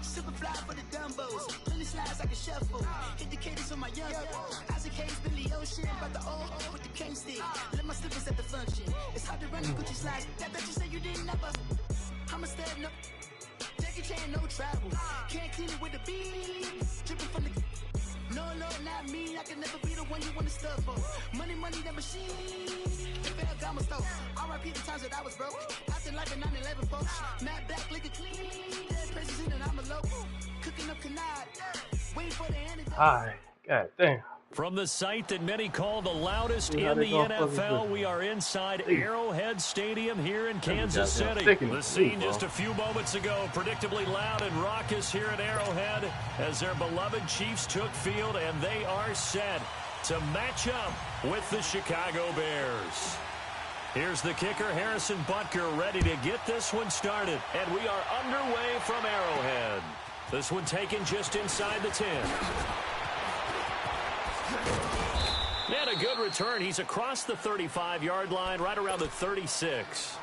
Super fly for the dumbos. Plenty slides like a shuffle. Hit the cadence on my young. Isaac Hayes, Billy Ocean. About the old hoe with the cane stick. Let my slippers at the function. It's hard to run the Gucci slides. That bet you say you didn't know us. I'm a step no. Jackie Chan, no travel. Can't clean it with the beat. Dripping from the. No, not me. I can never be the one you want to stuff for. Money, that machine. Gamma stove. RIP the times that I was broke. Acting like a 9/11 folks. Matt back, liquor clean. Dead president and I'm a local. Cooking up canard. Waiting for the end. Hi. God damn. From the site that many call the loudest in the NFL, we are inside Arrowhead Stadium here in Kansas City. The scene just a few moments ago, predictably loud and raucous here at Arrowhead as their beloved Chiefs took field, and they are set to match up with the Chicago Bears. Here's the kicker, Harrison Butker, ready to get this one started. And we are underway from Arrowhead. This one taken just inside the 10. And a good return. He's across the 35-yard line, right around the 36.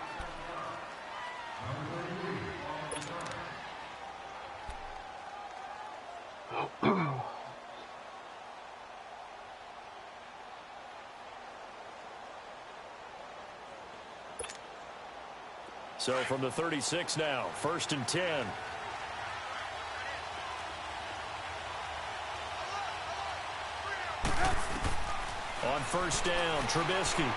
So from the 36 now, 1st and 10. On 1st down, Trubisky.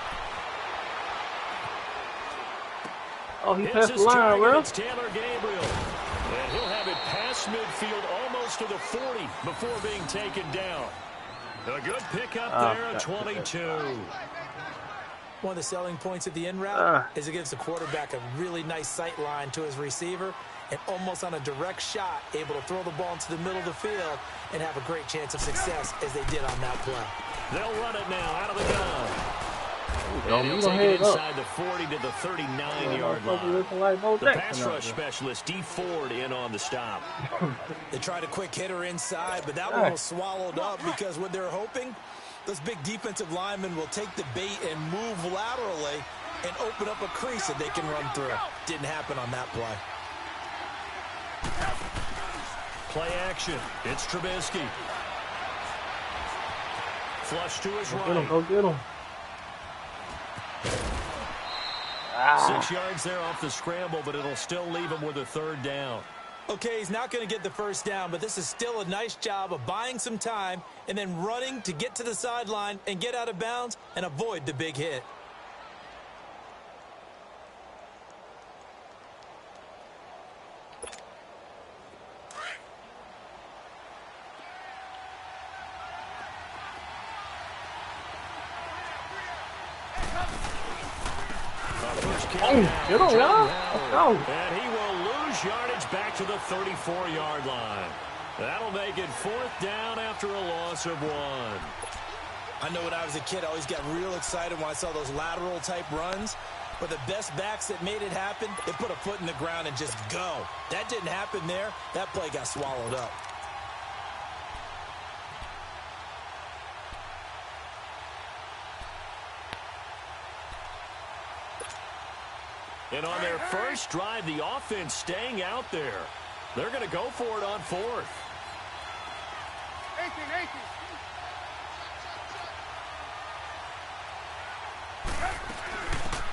Oh, he passed the line, bro. It's Taylor Gabriel. And he'll have it past midfield almost to the 40 before being taken down. A good pickup there at 22. One of the selling points of the in route is it gives the quarterback a really nice sight line to his receiver and almost on a direct shot able to throw the ball into the middle of the field and have a great chance of success as they did on that play. They'll run it now out of the gun. And he'll take it inside the 40 to the 39-yard line. The pass rush specialist, D. Ford, in on the stop. They tried a quick hitter inside, but that one was swallowed up because what they're hoping, those big defensive linemen will take the bait and move laterally and open up a crease that they can run through. Didn't happen on that play. Play action. It's Trubisky. Flush to his right. Go get him. 6 yards there off the scramble, but it'll still leave him with a 3rd down. Okay, he's not going to get the 1st down, but this is still a nice job of buying some time and then running to get to the sideline and get out of bounds and avoid the big hit. Get on, y'all. Let's go. And he will lose yardage back to the 34-yard line. That'll make it 4th down after a loss of 1. I know when I was a kid, I always got real excited when I saw those lateral-type runs. But the best backs that made it happen, they put a foot in the ground and just go. That didn't happen there. That play got swallowed up. And on their first drive, the offense staying out there. They're going to go for it on 4th.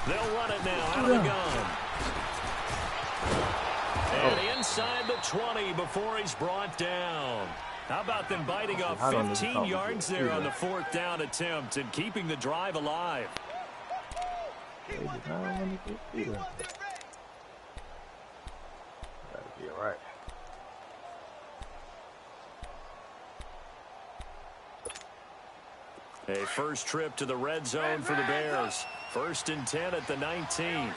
They'll run it now out of the gun. And inside the 20 before he's brought down. How about them biting off 15 yards there on the 4th down attempt and keeping the drive alive? Gotta be all right. A first trip to the red zone for the Bears. 1st and 10 at the 19. You see it?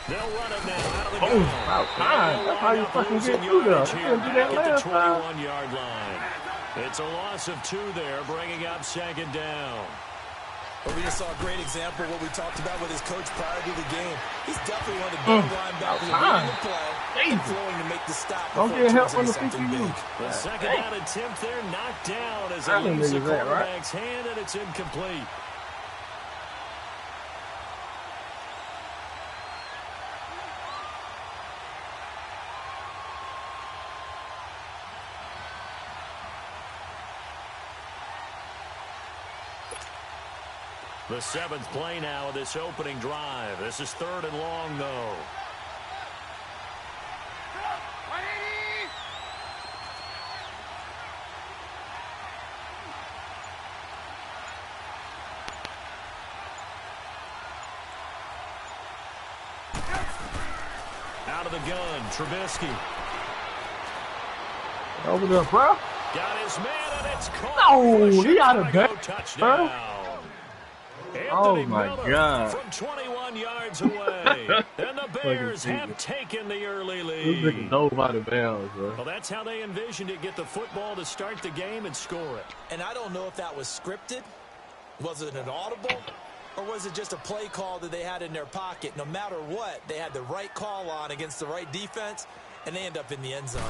They'll run it now out of the gun. Wow, time. That's how you fucking get through there. You couldn't do that last time. 21-yard line. It's a loss of 2 there, bringing up 2nd down. But we just saw a great example of what we talked about with his coach prior to the game. He's definitely one of the better linebackers reading the play and throwing to make the stop. Don't get help from the PPU. The 2nd down attempt there knocked down as it leaves the quarterback's hand, and it's incomplete. The 7th play now of this opening drive. This is 3rd and long, though. Out of the gun, Trubisky. Over there, bro. Got his man, and it's caught. No, he out of there. Touchdown. Oh my God. From 21 yards away. And the Bears have taken the early lead. This nigga dove out of bounds, bro. Well, that's how they envisioned it. Get the football to start the game and score it. And I don't know if that was scripted. Was it an audible? Or was it just a play call that they had in their pocket? No matter what, they had the right call on against the right defense, and they end up in the end zone.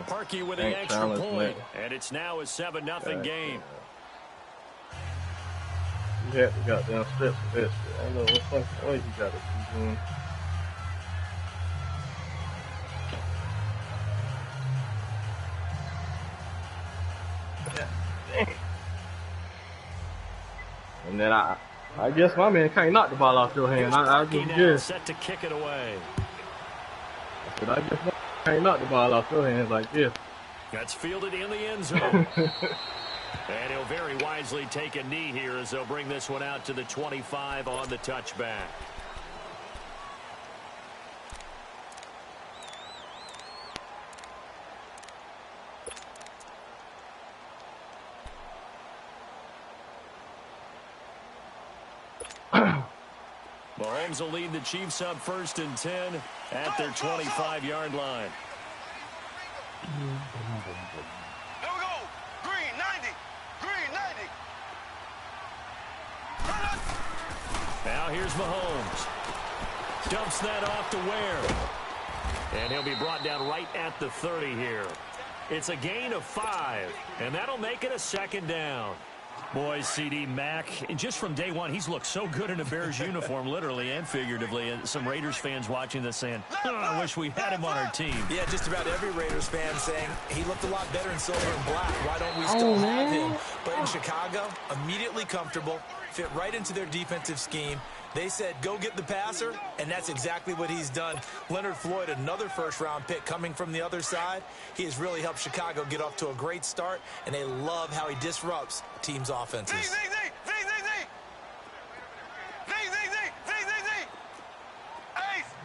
Parkey with an extra point, and it's now a 7-0 game. You had to goddamn steps for this. I don't know what fucking way you got to keep doing. Damn. And then I guess my man can't knock the ball off your hand. I just guess. Set to kick it away. But I guess I can't knock the ball off your hands like this. That's fielded in the end zone. And he'll very wisely take a knee here as they'll bring this one out to the 25 on the touchback. Mahomes will lead the Chiefs up 1st and 10 at their 25-yard line. Here we go. Green 90. Green 90. Now here's Mahomes. Dumps that off to Ware. And he'll be brought down right at the 30 here. It's a gain of 5, and that'll make it a 2nd down. Boy, CD Mack, just from day one, he's looked so good in a Bears uniform, literally and figuratively. And some Raiders fans watching this saying, I wish we had him on our team. Yeah, just about every Raiders fan saying he looked a lot better in silver and black. Why don't we still have him? But in Chicago, immediately comfortable, fit right into their defensive scheme. They said, go get the passer, and that's exactly what he's done. Leonard Floyd, another first-round pick coming from the other side. He has really helped Chicago get off to a great start, and they love how he disrupts teams' offenses.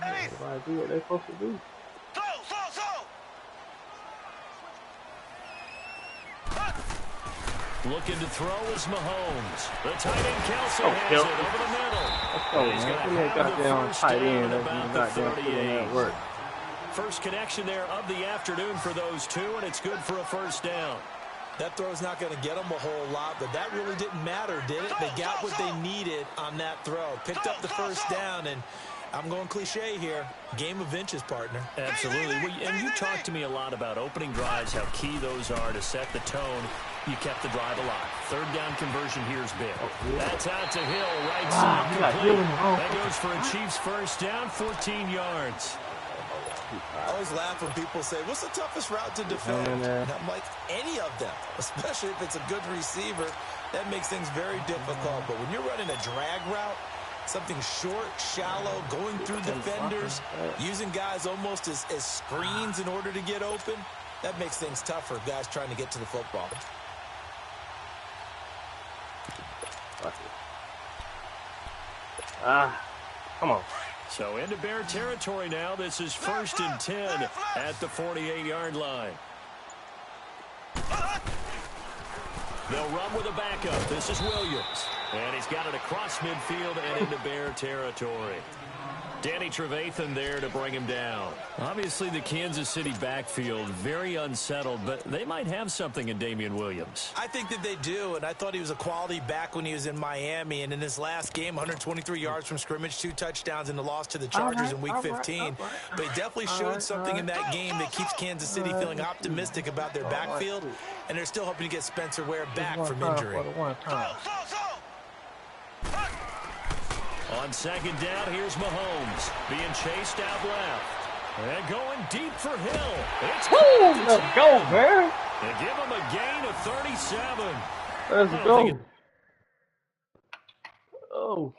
Everybody do what they're supposed to do. Looking to throw is Mahomes. The tight end Kelsey has it over the middle. Let's go, man. Give me a goddamn tight end that's goddamn work. First connection there of the afternoon for those two, and it's good for a 1st down. That throw's not going to get them a whole lot, but that really didn't matter, did it? They got what they needed on that throw. Picked up the 1st down, and I'm going cliche here. Game of inches, partner. Absolutely. And you talked to me a lot about opening drives, how key those are to set the tone. You kept the drive alive. 3rd down conversion here is big. That's out to Hill, right side complete. That goes for a Chiefs 1st down, 14 yards. I always laugh when people say, what's the toughest route to defend? And I'm like, any of them, especially if it's a good receiver. That makes things very difficult. But when you're running a drag route, something short, shallow, going through defenders, using guys almost as screens in order to get open, that makes things tougher, guys trying to get to the football. Come on. So into Bear territory now. This is 1st and 10 at the 48-yard line. They'll run with a backup. This is Williams. And he's got it across midfield and into Bear territory. Danny Trevathan there to bring him down. Obviously, the Kansas City backfield very unsettled, but they might have something in Damian Williams. I think that they do, and I thought he was a quality back when he was in Miami. And in his last game, 123 yards from scrimmage, 2 touchdowns in the loss to the Chargers in Week 15. But he definitely showed something in that game that keeps Kansas City feeling optimistic about their backfield, and they're still hoping to get Spencer Ware back from injury. On 2nd down, here's Mahomes being chased out left. And going deep for Hill. It's let's go, man. They give him a gain of 37. Let's go. Oh.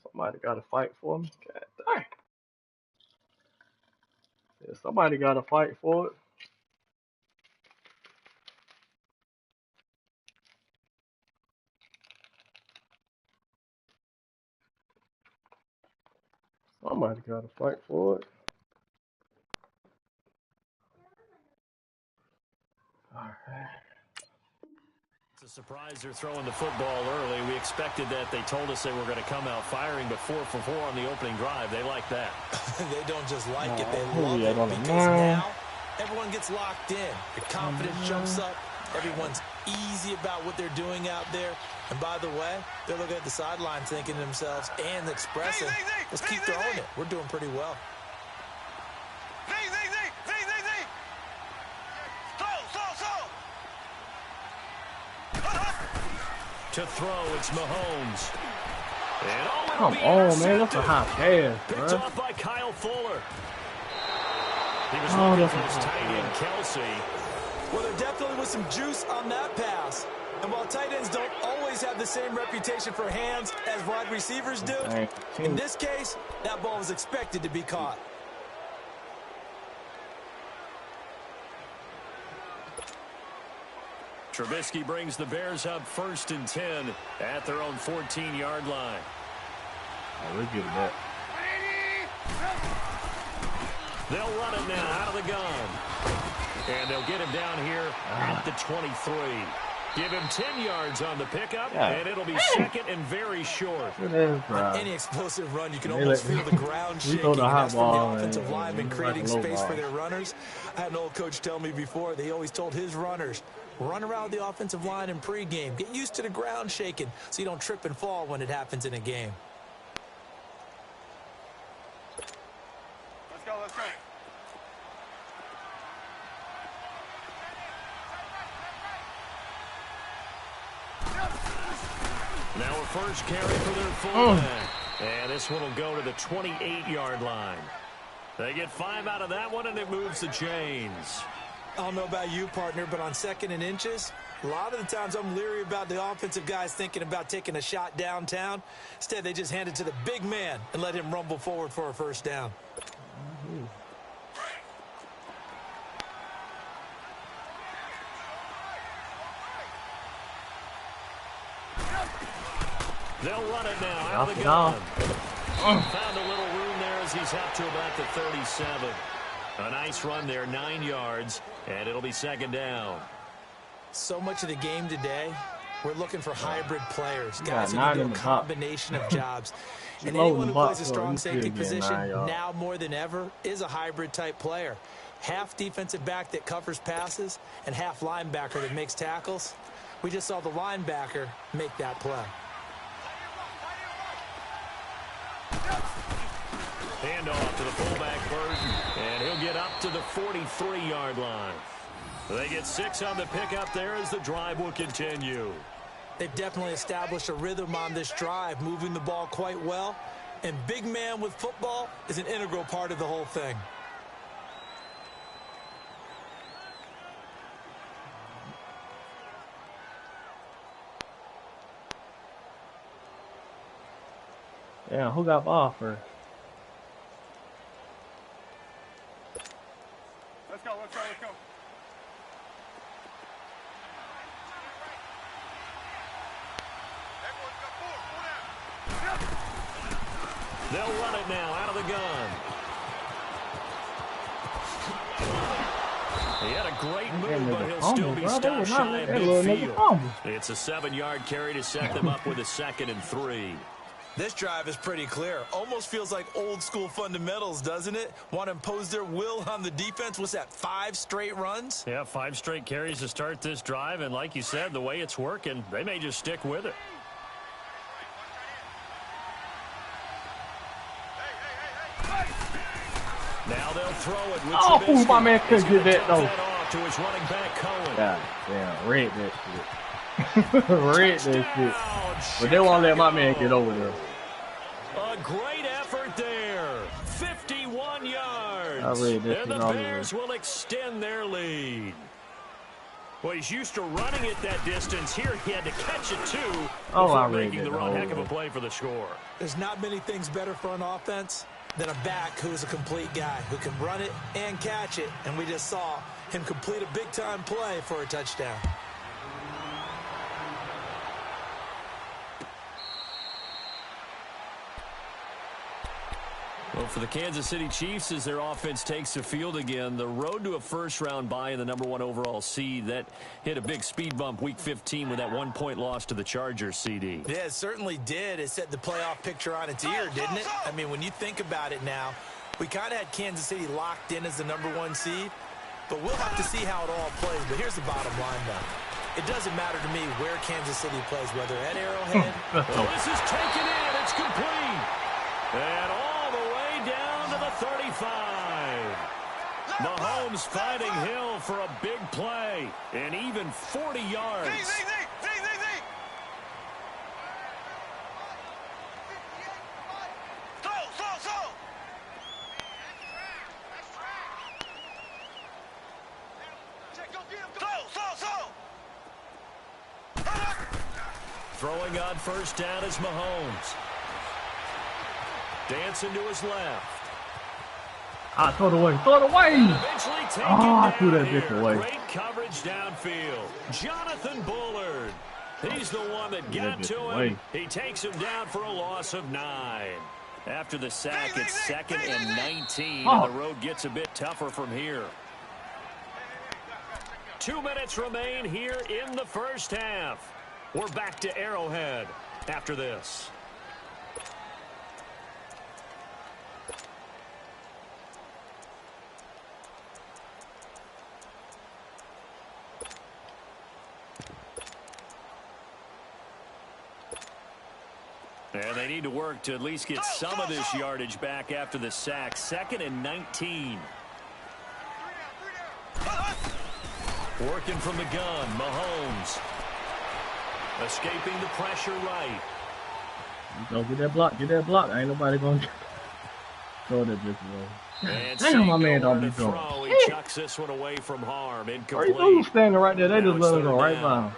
Somebody got to fight for me. God dang. Yeah, somebody got to fight for it. Somebody got to fight for it. All right. It's a surprise they're throwing the football early. We expected that. They told us they were going to come out firing, but 4 for 4 on the opening drive. They like that. They don't just like it, they love it, because now everyone gets locked in. The confidence jumps up. Everyone's easy about what they're doing out there. And by the way, they're looking at the sideline thinking to themselves and expressing, let's keep throwing it. We're doing pretty well. To throw, it's Mahomes. Come on, man. That's a hot pass, bro. Picked off by Kyle Fuller. He was looking for his tight end, Kelsey. Well, there definitely was some juice on that pass. And while tight ends don't always have the same reputation for hands as wide receivers do, in this case, that ball was expected to be caught. Trubisky brings the Bears up 1st and 10 at their own 14-yard line. Oh, look at that. They'll run it now out of the gun. And they'll get him down here at the 23. Give him 10 yards on the pickup, and it'll be 2nd and very short. On any explosive run, you can almost feel the ground shaking. That's from the offensive linemen creating space for their runners. I had an old coach tell me before, they always told his runners, run around the offensive line in pregame. Get used to the ground shaking so you don't trip and fall when it happens in a game. Let's go, let's go. Now a first carry for their fullback. And this one will go to the 28-yard line. They get 5 out of that one, and it moves the chains. I don't know about you, partner, but on 2nd and inches, a lot of the times I'm leery about the offensive guys thinking about taking a shot downtown. Instead, they just hand it to the big man and let him rumble forward for a first down. They'll run it now out of the gun. Found a little room there as he's up to about the 37. A nice run there, 9 yards, and it'll be 2nd down. So much of the game today, we're looking for hybrid players, guys who can do a combination of jobs. And anyone who plays a strong safety position now more than ever is a hybrid type player. Half defensive back that covers passes and half linebacker that makes tackles. We just saw the linebacker make that play. Handoff to the fullback, Burton, and he'll get up to the 43-yard line. They get 6 on the pickup there as the drive will continue. They've definitely established a rhythm on this drive, moving the ball quite well. And big man with football is an integral part of the whole thing. Yeah, who got ball first? Let's go, let's go, let's go. They'll run it now out of the gun. He had a great move, but he'll still be stopped shy of midfield. It's a 7-yard carry to set them up with a 2nd and 3. This drive is pretty clear. Almost feels like old school fundamentals, doesn't it? Want to impose their will on the defense. What's that, 5 straight runs? Yeah, 5 straight carries to start this drive. And like you said, the way it's working, they may just stick with it. Now they'll throw it with Trubisky. My man couldn't get that, though. To his running back, Cohen. God damn, read that shit. Read that shit. But they won't let my man get over there. A great effort there. 51 yards. read this and the Bears will extend their lead. Well, he's used to running it that distance. Here he had to catch it, too, before making the run. Heck of a play for the score. There's not many things better for an offense than a back who's a complete guy, who can run it and catch it. And we just saw him complete a big-time play for a touchdown. Well, for the Kansas City Chiefs, as their offense takes the field again, the road to a first-round bye in the #1 overall seed, that hit a big speed bump Week 15 with that 1-point loss to the Chargers, CD. Yeah, it certainly did. It set the playoff picture on its ear, didn't it? I mean, when you think about it now, we kind of had Kansas City locked in as the #1 seed, but we'll have to see how it all plays. But here's the bottom line, though. It doesn't matter to me where Kansas City plays, whether at Arrowhead. Well, this is taken in. It's complete. And all the way down to the 35. Mahomes finding Hill for a big play. And even 40 yards. Throwing on first down is Mahomes. Dancing to his left. Throw it away. Throw it away. Eventually taken down threw that here. bitch away. Great coverage downfield. Jonathan Bullard. He's the one that got to him. He takes him down for a loss of 9. After the sack, it's 2nd and 19. And the road gets a bit tougher from here. 2 minutes remain here in the first half. We're back to Arrowhead after this. And they need to work to at least get some of this yardage back after the sack. 2nd and 19. Working from the gun, Mahomes. Escaping the pressure right. Go get that block. Get that block. Ain't nobody going to throw that this way. And damn, my man don't be throwing. He chucks this one away from harm. Incomplete. Are you standing right there? They just let him go right by him.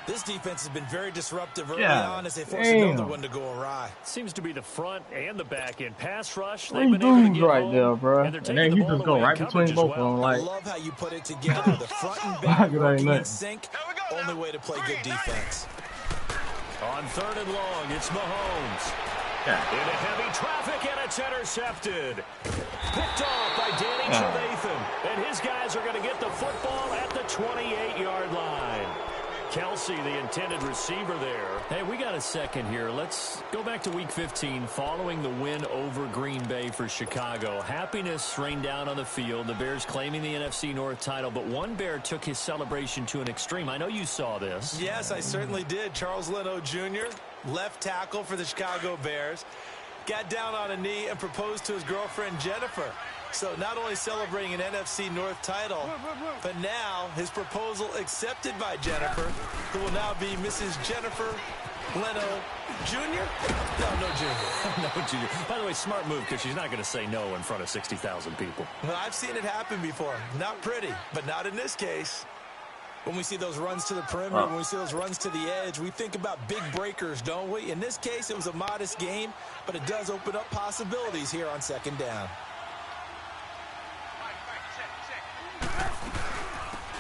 This defense has been very disruptive early on as they force another one to go awry. Seems to be the front and the back end pass rush. They've been able to get right there, bro. And then you just go right between both of them. Like, I love how you put it together. The front and back working in sync. Only way to play good defense. On 3rd and long, it's Mahomes. Into heavy traffic, and it's intercepted. Picked off by Danny Trevathan. And his guys are going to get the football at the 28-yard line. Kelsey, the intended receiver there. Hey, we got a second here. Let's go back to Week 15 following the win over Green Bay for Chicago. Happiness rained down on the field. The Bears claiming the NFC North title, but one Bear took his celebration to an extreme. I know you saw this. Yes, I certainly did. Charles Leno Jr., left tackle for the Chicago Bears, got down on a knee and proposed to his girlfriend Jennifer. So not only celebrating an NFC North title, but now his proposal accepted by Jennifer, who will now be Mrs. Jennifer Leno Jr.? No Jr. No Jr. By the way, smart move, because she's not going to say no in front of 60,000 people. Well, I've seen it happen before. Not pretty, but not in this case. When we see those runs to the perimeter, when we see those runs to the edge, we think about big breakers, don't we? In this case, it was a modest game, but it does open up possibilities here on 2nd down.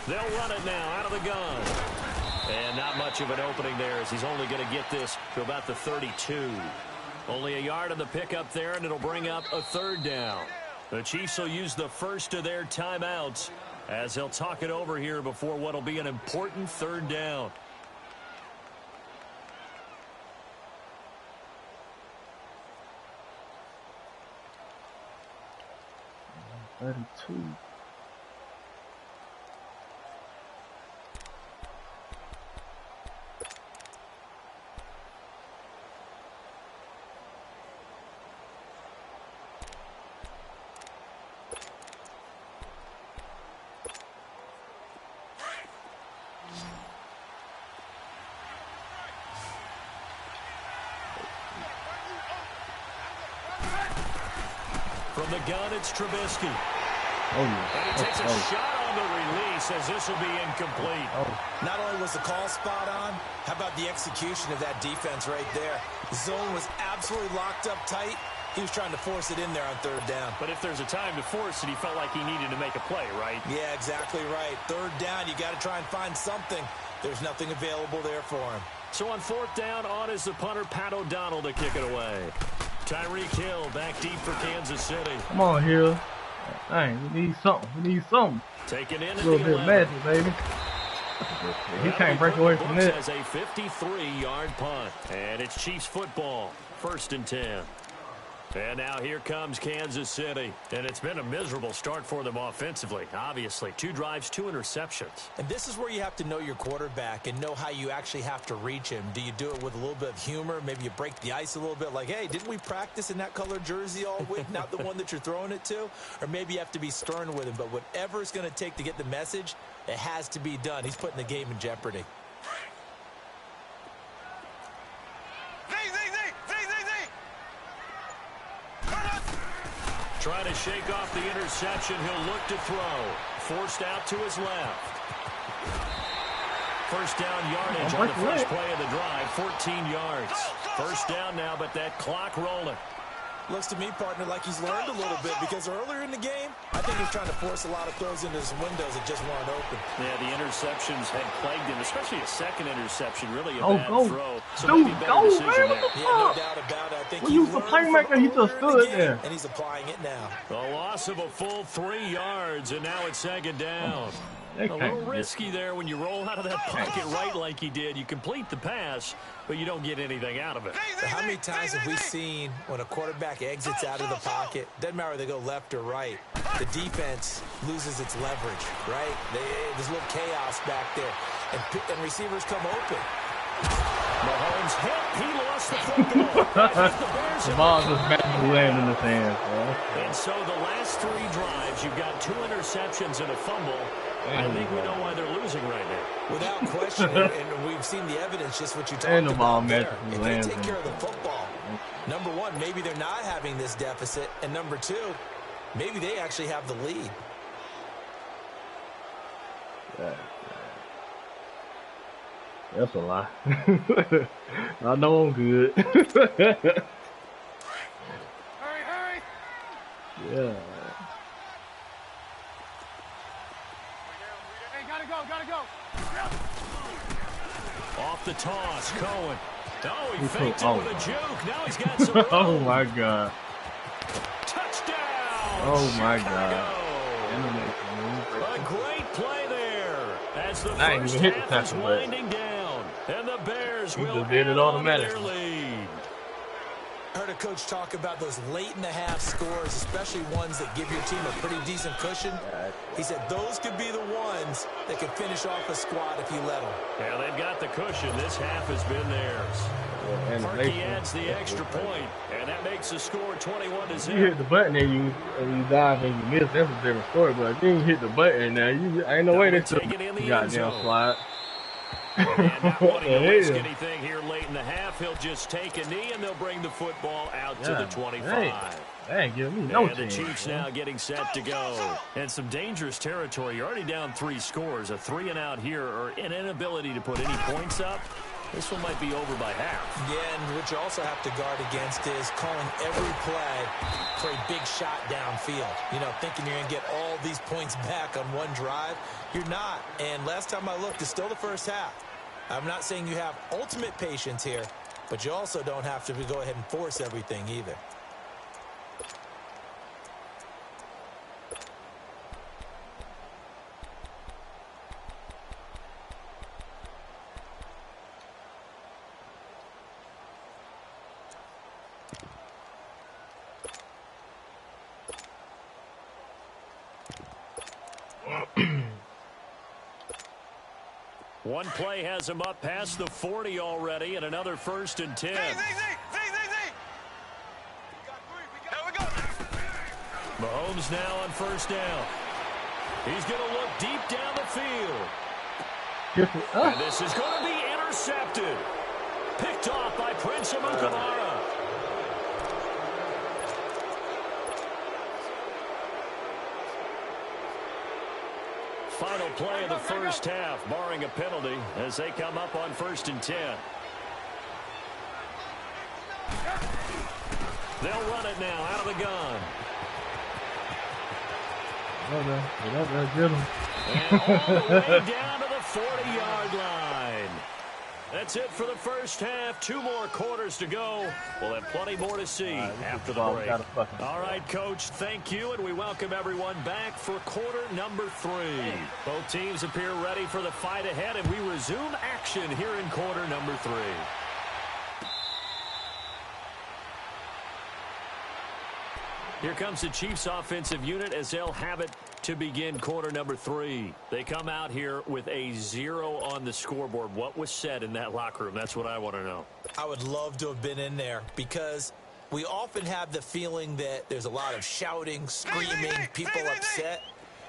They'll run it now out of the gun. And not much of an opening there, as he's only going to get this to about the 32. Only a yard on the pickup there, and it'll bring up a 3rd down. The Chiefs will use the first of their timeouts as they'll talk it over here before what will be an important 3rd down. 32. From the gun, it's Trubisky. Oh, yeah. And he takes a shot on the release as this will be incomplete. Not only was the call spot on, how about the execution of that defense right there? The zone was absolutely locked up tight. He was trying to force it in there on third down. But if there's a time to force it, he felt like he needed to make a play, right? Yeah, exactly right. Third down, you got to try and find something. There's nothing available there for him. So on fourth down, on is the punter, Pat O'Donnell, to kick it away. Tyreek Hill back deep for Kansas City. Come on, Hill. Dang, we need something. We need something. Taking in a little bit of magic, baby. He can't break away from this. As a 53-yard punt, and it's Chiefs football, 1st and 10. And now here comes Kansas City. And it's been a miserable start for them offensively, obviously. 2 drives, 2 interceptions. And this is where you have to know your quarterback and know how you actually have to reach him. Do you do it with a little bit of humor? Maybe you break the ice a little bit like, hey, didn't we practice in that color jersey all week? Not the one that you're throwing it to? Or maybe you have to be stern with him. But whatever it's going to take to get the message, it has to be done. He's putting the game in jeopardy. Trying to shake off the interception. He'll look to throw. Forced out to his left. First down yardage on the first play of the drive. 14 yards. First down now, but that clock rolling. Looks to me, partner, like he's learned a little bit because earlier in the game, I think he's trying to force a lot of throws into his windows that just weren't open. Yeah, the interceptions had plagued him, especially a second interception. Really a bad throw. So dude, go, man, what the fuck? Yeah, no doubt about it. I think when he was the playmaker, he just stood there. And he's applying it now. The loss of a full 3 yards, and now it's 2nd down. A little risky there when you roll out of that pocket right like he did. You complete the pass, but you don't get anything out of it. So how many times have we seen when a quarterback exits out of the pocket, doesn't matter whether they go left or right, the defense loses its leverage, right? There's a little chaos back there, and receivers come open. Mahomes hit. He lost the football. The ball just magically landed in his hands, bro. And so the last 3 drives, you've got 2 interceptions and a fumble. I think we know why they're losing right now. Without question, and we've seen the evidence, just what you talked about there. If they take care of the football, number one, maybe they're not having this deficit, and number 2, maybe they actually have the lead. That's a lie. I know I'm good. Hurry! Yeah. Gotta go. Off the toss, Cohen. Oh, he faked it with a juke. Now he's got some room. Oh, my God. Touchdown, oh, my Chicago. God. A great play there as the I first even hit the half is tackle, winding down. And the Bears will did it add on their automatically. lead. I heard a coach talk about those late-in-the-half scores, especially ones that give your team a pretty decent cushion. He said those could be the ones that can finish off a squad if you let them. Yeah, they've got the cushion. This half has been theirs. Parkey adds the extra point, and that makes the score 21-0. You hit the button and you dive and you miss. That's a different story. But then you hit the button now. Ain't no way they took goddamn slide. And not wanting to risk anything here late in the half, he'll just take a knee and they'll bring the football out to the 25. They ain't giving me no chance. And the Chiefs now getting set to go. And some dangerous territory. You're already down 3 scores. A 3-and-out here or an inability to put any points up. This one might be over by half. Yeah, and what you also have to guard against is calling every play for a big shot downfield. You know, thinking you're going to get all these points back on one drive. You're not. And last time I looked, it's still the first half. I'm not saying you have ultimate patience here, but you also don't have to go ahead and force everything either. One play has him up past the 40 already, and another 1st and 10. Here we go. Mahomes now on 1st down. He's going to look deep down the field. And this is going to be intercepted. Picked off by Prince Amukamara. final play of the first half, barring a penalty, as they come up on 1st and 10. They'll run it now out of the gun. Get up there, get him. And all the way down to the 40-yard line. That's it for the first half. 2 more quarters to go. We'll have plenty more to see after the break. All right, Coach, thank you, and we welcome everyone back for quarter number 3. Both teams appear ready for the fight ahead, and we resume action here in quarter number 3. Here comes the Chiefs offensive unit as they'll have it to begin quarter number 3. They come out here with a 0 on the scoreboard. What was said in that locker room? That's what I want to know. I would love to have been in there because we often have the feeling that there's a lot of shouting, screaming, people upset.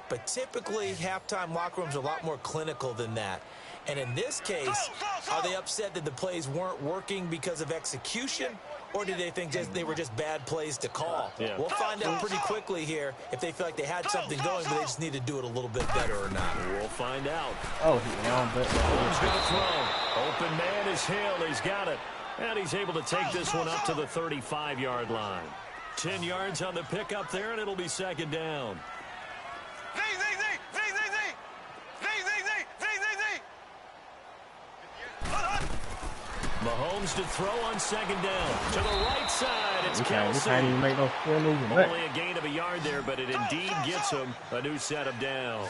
But typically, halftime locker rooms are a lot more clinical than that. And in this case, are they upset that the plays weren't working because of execution? Or did they think they were just bad plays to call? Yeah. We'll find out pretty quickly here if they feel like they had something going, but they just need to do it a little bit better or not. We'll find out. Oh, he's on, but Mahomes going to throw. Open man is Hill. He's got it. And he's able to take this one up to the 35-yard line. 10 yards on the pickup there, and it'll be 2nd down. Mahomes to throw on 2nd down. To the right side, it's Kelsey. Can't even make no Only a gain of a yard there, but it indeed gets him a new set of downs.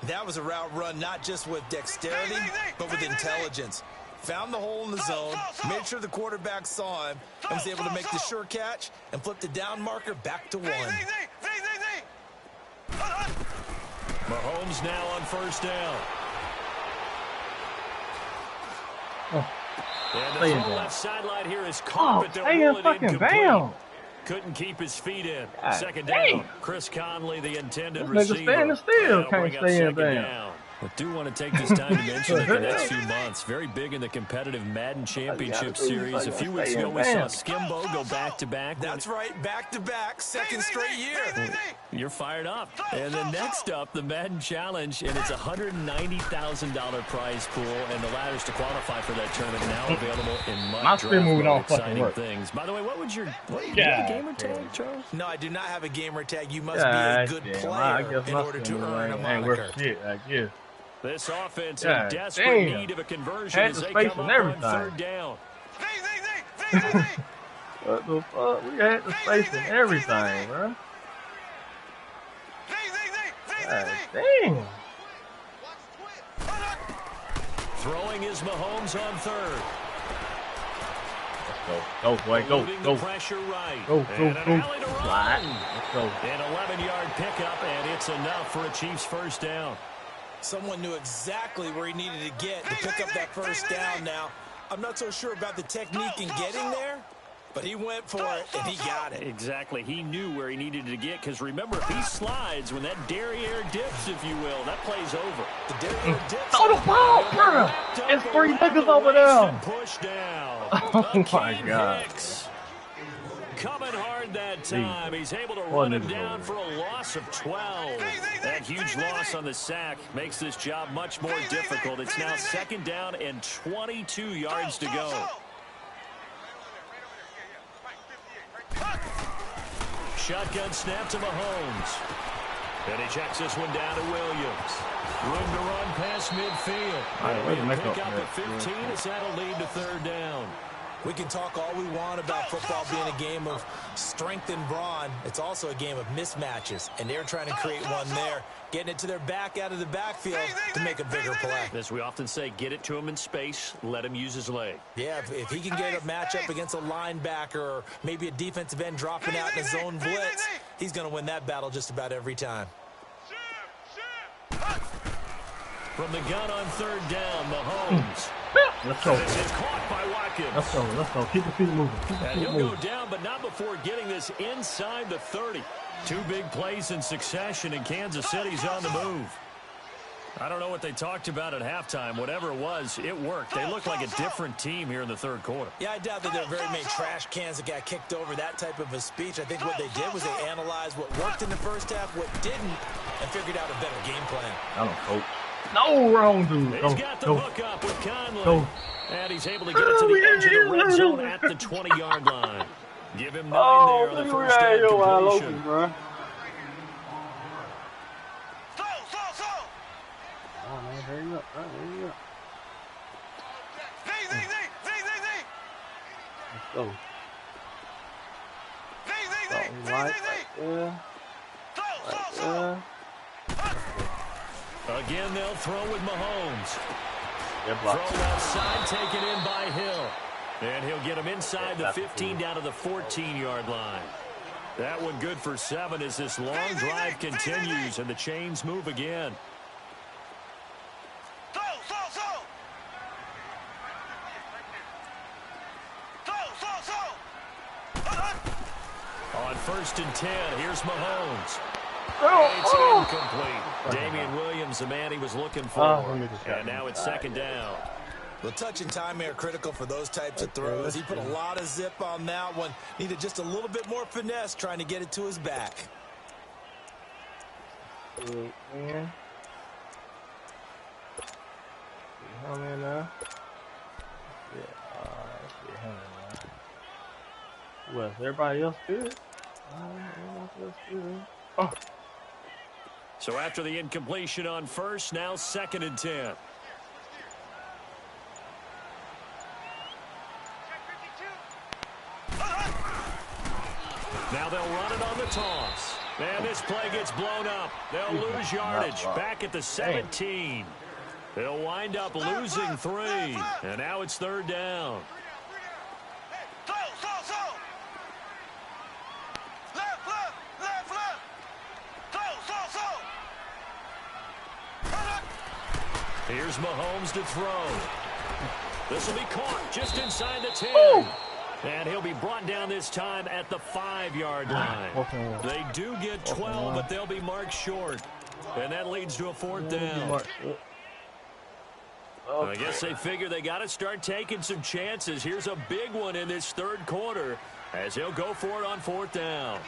That was a route run not just with dexterity, but with intelligence. Found the hole in the zone, made sure the quarterback saw him, and was able to make the sure catch and flip the down marker back to 1. Mahomes now on 1st down. And the throw left sideline here is caught, but they'll roll it incomplete. Couldn't keep his feet in. 2nd down. Chris Conley, the intended receiver. Standing still, can't stay in down. I do want to take this time to mention that the next few months, very big in the competitive Madden Championship Series. A few weeks ago, we saw Skimbo go back-to-back. That's right, back-to-back, 2nd straight year. You're fired up. And then next up, the Madden Challenge, and it's a $190,000 prize pool, and the ladders to qualify for that tournament now available in much more exciting things. By the way, what would you have a gamer tag, Charles? No, I do not have a gamer tag. You must be a good player in order to earn a moniker. I guess. This offense in desperate need of a conversion as they come up on 3rd down. What the fuck? We had the space and everything, bro. God damn. Throwing is Mahomes on 3rd. Go, boy, go. The pressure right. Go. Slide. Let's go. An 11-yard pickup, and it's enough for a Chiefs 1st down. Someone knew exactly where he needed to get to pick up that 1st down now. I'm not so sure about the technique in getting there, but he went for it, and he got it. Exactly. He knew where he needed to get, because remember, if he slides, when that derriere dips, if you will, that play's over. The derriere dips. Oh, the ball, bro! It's 3 niggas over there. Push down. Oh, my God. Coming hard that time. He's able to run him down for a loss of 12. That huge loss on the sack makes this job much more difficult. It's now 2nd down and 22 yards to go. Shotgun snap to Mahomes. And he checks this one down to Williams. Room to run past midfield. Wait a minute. Pick up at 15 as that'll lead to 3rd down. We can talk all we want about football being a game of strength and brawn. It's also a game of mismatches, and they're trying to create one there, getting it to their back out of the backfield to make a bigger play. As we often say, get it to him in space, let him use his leg. Yeah, if he can get a matchup against a linebacker or maybe a defensive end dropping out in a zone blitz, he's going to win that battle just about every time. From the gun on 3rd down, Mahomes. Let's go. This is caught by Watkins. Let's go. Keep the feet moving. And he'll go down, but not before getting this inside the 30. 2 big plays in succession, and Kansas City's on the move. I don't know what they talked about at halftime. Whatever it was, it worked. They look like a different team here in the 3rd quarter. Yeah, I doubt that there are very many trash cans that got kicked over, that type of a speech. I think what they did was they analyzed what worked in the 1st half, what didn't, and figured out a better game plan. I don't coach. No, wrong dude. He's got the hook up with Conley. Go. And he's able to get it to the edge of the red zone at the 20-yard line. Give him 9 there on the first down completion. Bro. Oh, man, hurry up, bro. Hurry up. Let's go. Again, they'll throw with Mahomes. Throw outside, taken in by Hill. And he'll get him inside the 15 down to the 14-yard line. That one good for 7 as this long drive continues and the chains move again. On 1st and 10, here's Mahomes. It's incomplete. Damian Williams, the man he was looking for. And now it's 2nd down. Well, touch and time are critical for those types of throws. He put a lot of zip on that one. Needed just a little bit more finesse trying to get it to his back. Well, everybody else good? Oh. So after the incompletion on 1st, now 2nd and 10. Now they'll run it on the toss. And this play gets blown up. They'll lose yardage back at the 17. They'll wind up losing 3. And now it's 3rd down. Here's Mahomes to throw. This will be caught just inside the 10. Ooh. And he'll be brought down this time at the 5-yard line. They do get 12, but they'll be marked short. And that leads to a 4th down. I guess they figure they got to start taking some chances. Here's a big one in this 3rd quarter as he'll go for it on 4th down.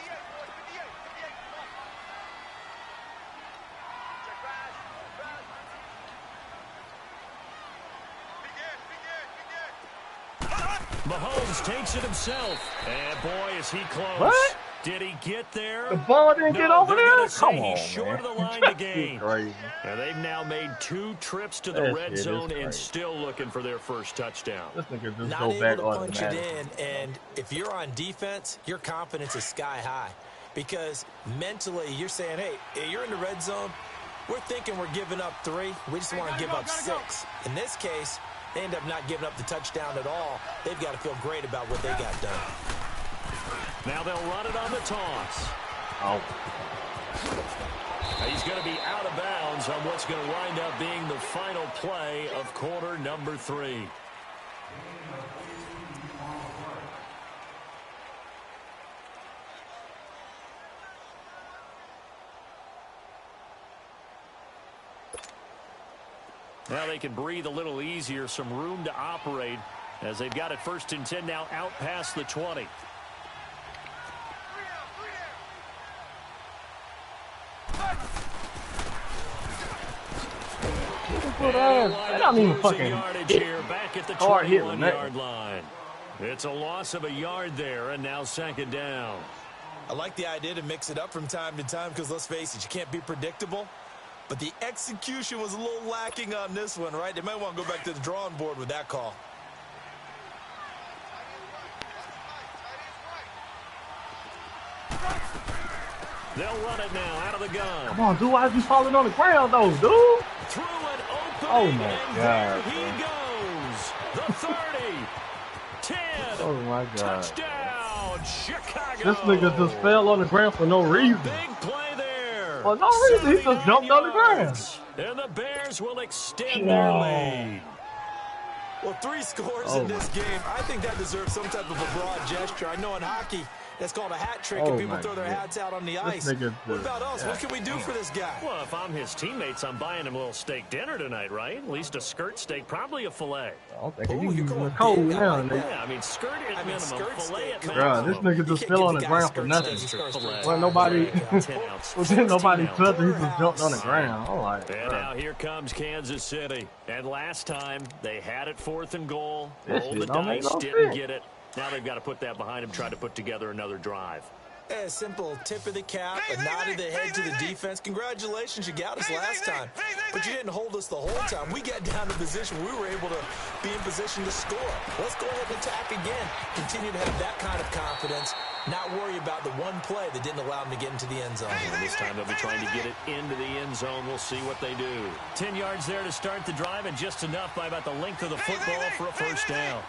Mahomes takes it himself. And boy, is he close. What? Did he get there? The ball didn't get over there? Come on, he's short of the line to gain. And they've now made 2 trips to the red zone and still looking for their first touchdown. This nigga just not go back able to on punch it in, and if you're on defense, your confidence is sky high. Because mentally, you're saying, hey, you're in the red zone. We're thinking we're giving up 3. We just want to give up 6. In this case, they end up not giving up the touchdown at all. They've got to feel great about what they got done. Now they'll run it on the toss. Oh. He's going to be out of bounds on what's going to wind up being the final play of quarter number 3. Now they can breathe a little easier, some room to operate as they've got it 1st and 10 now out past the 20. They don't even fucking here back at the 21-yard line. It's a loss of a yard there, and now 2nd down. I like the idea to mix it up from time to time because, let's face it, you can't be predictable. But the execution was a little lacking on this one, right? They might want to go back to the drawing board with that call. They'll run it now out of the gun. Come on, dude. Why is he falling on the ground, though, dude? Through an opening, oh, my and God. There he goes. The 30, 10, oh, my God. Touchdown, Chicago. This nigga just fell on the ground for no reason. Big play there. For no reason. He just jumped on the ground. And the Bears will extend their lead. Well, 3 scores in this game. I think that deserves some type of a broad gesture. I know in hockey, That's called a hat trick, and people throw their hats out on the ice. What about us? What can we do for this guy? Well, if I'm his teammates, I'm buying him a little steak dinner tonight, right? At least a skirt steak, probably a filet. I don't think he's using the code now. Yeah, I mean, skirt at minimum, filet at maximum. Bro, this nigga just fell on the ground for nothing. Well, nobody touched him. He just jumped on the ground. I'm like, and now here comes Kansas City. And last time, they had it 4th and goal. Rolled the dice, didn't get it. Now they've got to put that behind him, try to put together another drive. A simple tip of the cap, a nod of the head to the defense. Congratulations, you got us last time. But you didn't hold us the whole time. We got down to position. We were able to be in position to score. Let's go ahead and attack again. Continue to have that kind of confidence. Not worry about the one play that didn't allow them to get into the end zone. And this time they'll be trying to get it into the end zone. We'll see what they do. 10 yards there to start the drive, and just enough by about the length of the football for a first down.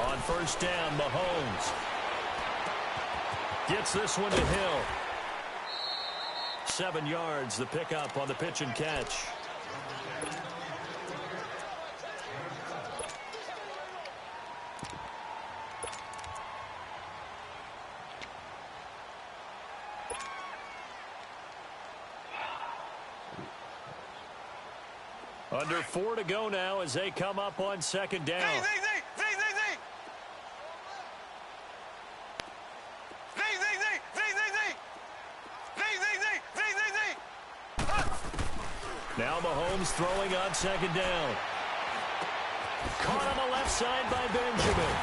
On first down, Mahomes gets this one to Hill. 7 yards, the pickup on the pitch and catch. Under 4 to go now as they come up on second down. Now Mahomes throwing on second down. Caught on the left side by Benjamin.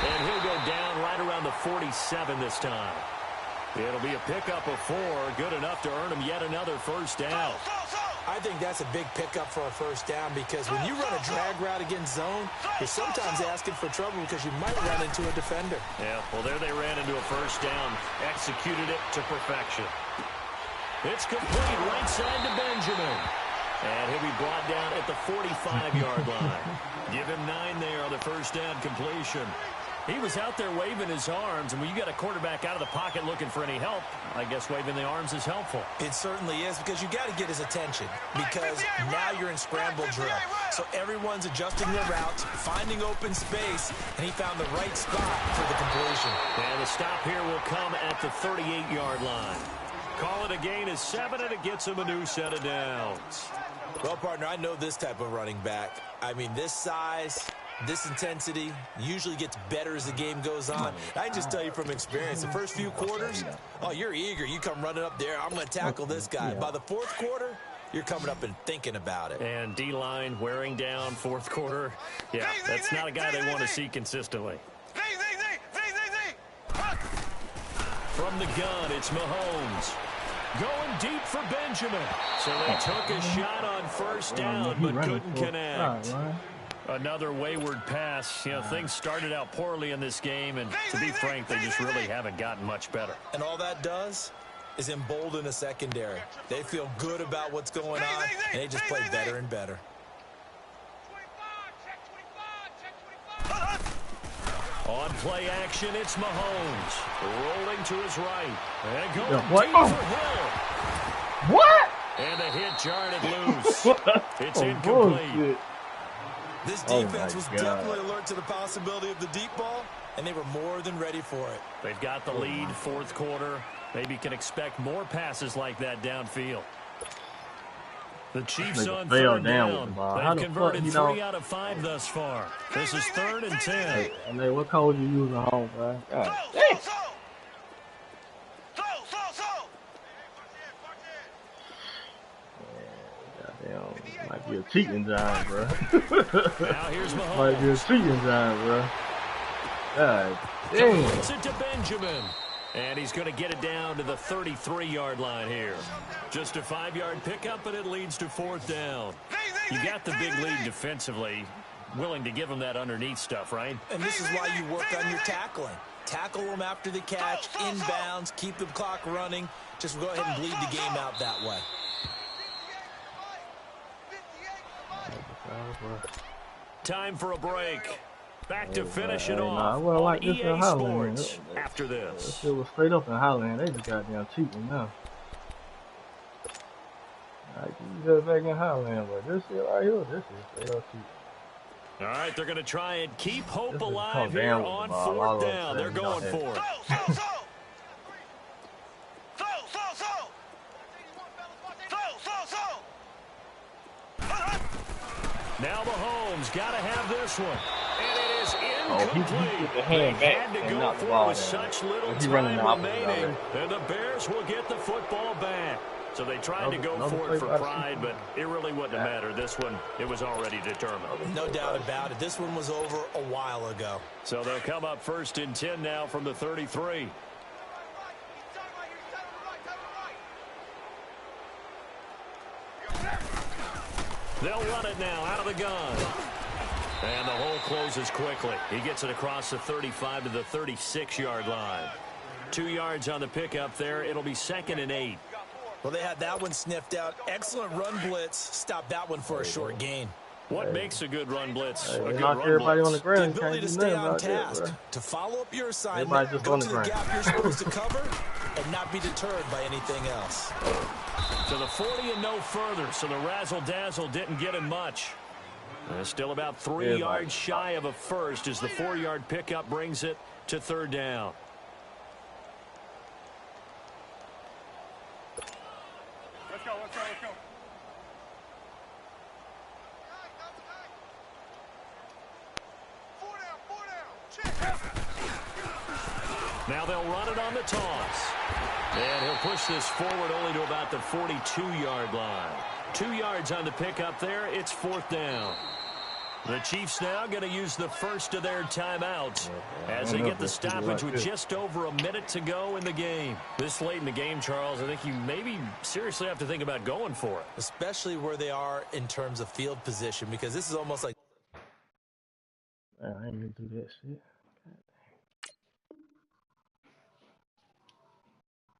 And he'll go down right around the 47 this time. It'll be a pickup of 4, good enough to earn him yet another first down. I think that's a big pickup for a first down because when you run a drag route against zone, you're sometimes asking for trouble because you might run into a defender. Yeah, well, there they ran into a first down. Executed it to perfection. It's complete right side to Benjamin. And he'll be brought down at the 45-yard line. Give him 9 there on the first down completion. He was out there waving his arms, and when you got a quarterback out of the pocket looking for any help, I guess waving the arms is helpful. It certainly is because you got to get his attention because now you're in scramble drill. So everyone's adjusting their routes, finding open space, and he found the right spot for the completion. And the stop here will come at the 38-yard line. Call it a gain of 7, and it gets him a new set of downs. Well, partner, I know this type of running back. I mean, this size, this intensity usually gets better as the game goes on. I can just tell you from experience, the first few quarters, oh, you're eager. You come running up there, I'm going to tackle this guy. By the fourth quarter, you're coming up and thinking about it. And D-line wearing down fourth quarter. Yeah, that's not a guy they want to see consistently. From the gun, it's Mahomes. Going deep for Benjamin. So they took a shot on first down, but couldn't connect. Another wayward pass. You know, things started out poorly in this game, and to be frank, they just really haven't gotten much better. And all that does is embolden the secondary. They feel good about what's going on, and they just play better and better. On play action, it's Mahomes. Rolling to his right. And going deep for Hill. What? And a hit jarred it loose. It's incomplete. Bullshit. This defense was definitely alert to the possibility of the deep ball, and they were more than ready for it. They've got the lead fourth quarter. Maybe can expect more passes like that downfield. The Chiefs on third down. They've converted 3 out of 5 thus far. This is 3rd and 10. And then what code you using home, bro? God. Goddamn, might be a cheating time, bro. Now here's Mahomes. Might be a cheating time, bro. God damn. Puts it to Benjamin. And he's going to get it down to the 33-yard line here. Just a 5-yard pickup, and it leads to 4th down. You got the big lead defensively. Willing to give him that underneath stuff, right? And this is why you work on your tackling. Tackle them after the catch, inbounds, keep the clock running. Just go ahead and bleed the game out that way. Time for a break. Back to finish it off well, like on this EA in Holland, Sports after this. That shit was straight up in Holland. They just got down cheating now. like you got back in Highland, but this shit right here, this is LT. All right, they're going to try and keep hope alive here on fourth down. They're going for it. Now Mahomes got to have this one. And it is incomplete. He the hand they back had to and go knock the for ball it with down. such little He time remaining, and the Bears will get the football back. So they tried to go for it for pride, but it really wouldn't have mattered. This one, it was already determined. No doubt about it. This one was over a while ago. So they'll come up 1st and 10 now from the 33. They'll run it now out of the gun. And the hole closes quickly. He gets it across the 35 to the 36-yard line. 2 yards on the pickup there. It'll be 2nd and 8. Well, they had that one sniffed out. Excellent run blitz. Stop that one for a short gain. What makes a good run blitz? Knock everybody on the ground. The ability to stay on task, to follow up your assignment, go to the gap you're supposed to cover, and not be deterred by anything else. To the 40 and no further, so the razzle-dazzle didn't get him much. Still about 3 yards shy of a first as the 4-yard pickup brings it to 3rd down. Let's go. Now they'll run it on the toss. And he'll push this forward only to about the 42-yard line. 2 yards on the pickup there. It's 4th down. The Chiefs now going to use the first of their timeouts as they get the stoppage with just over a minute to go in the game. This late in the game, Charles, I think you maybe seriously have to think about going for it. Especially where they are in terms of field position, because this is almost like... I ain't gonna do that shit.